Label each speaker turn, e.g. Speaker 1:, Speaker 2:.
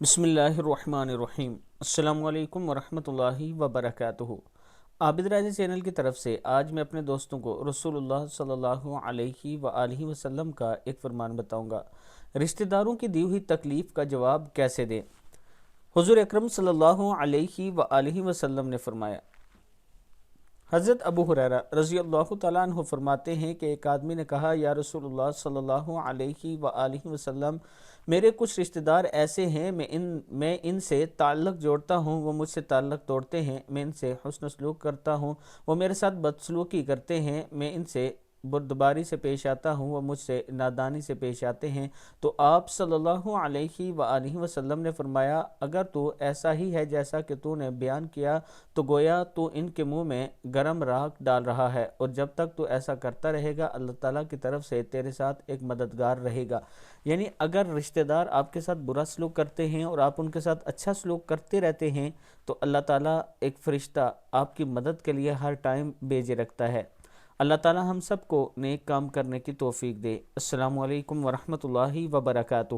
Speaker 1: بسم اللہ الرحمن الرحیم۔ السلام علیکم ورحمۃ اللہ وبرکاتہ۔ عابد راضی چینل کی طرف سے آج میں اپنے دوستوں کو رسول اللہ صلی اللہ علیہ وآلہ وسلم کا ایک فرمان بتاؤں گا، رشتہ داروں کی دی ہوئی تکلیف کا جواب کیسے دیں۔ حضور اکرم صلی اللہ علیہ وآلہ وسلم نے فرمایا، حضرت ابو ہریرہ رضی اللہ تعالیٰ عنہ فرماتے ہیں کہ ایک آدمی نے کہا، یا رسول اللہ صلی اللہ علیہ وآلہ وسلم، میرے کچھ رشتہ دار ایسے ہیں، میں ان سے تعلق جوڑتا ہوں، وہ مجھ سے تعلق توڑتے ہیں، میں ان سے حسن سلوک کرتا ہوں، وہ میرے ساتھ بدسلوکی کرتے ہیں، میں ان سے بردباری سے پیش آتا ہوں، وہ مجھ سے نادانی سے پیش آتے ہیں۔ تو آپ صلی اللہ علیہ وآلہ وسلم نے فرمایا، اگر تو ایسا ہی ہے جیسا کہ تو نے بیان کیا تو گویا تو ان کے منہ میں گرم راکھ ڈال رہا ہے، اور جب تک تو ایسا کرتا رہے گا اللہ تعالیٰ کی طرف سے تیرے ساتھ ایک مددگار رہے گا۔ یعنی اگر رشتہ دار آپ کے ساتھ برا سلوک کرتے ہیں اور آپ ان کے ساتھ اچھا سلوک کرتے رہتے ہیں تو اللہ تعالیٰ ایک فرشتہ آپ کی مدد کے لیے ہر ٹائم بھیجے رکھتا ہے۔ اللہ تعالیٰ ہم سب کو نیک کام کرنے کی توفیق دے۔ السلام علیکم ورحمۃ اللہ وبرکاتہ۔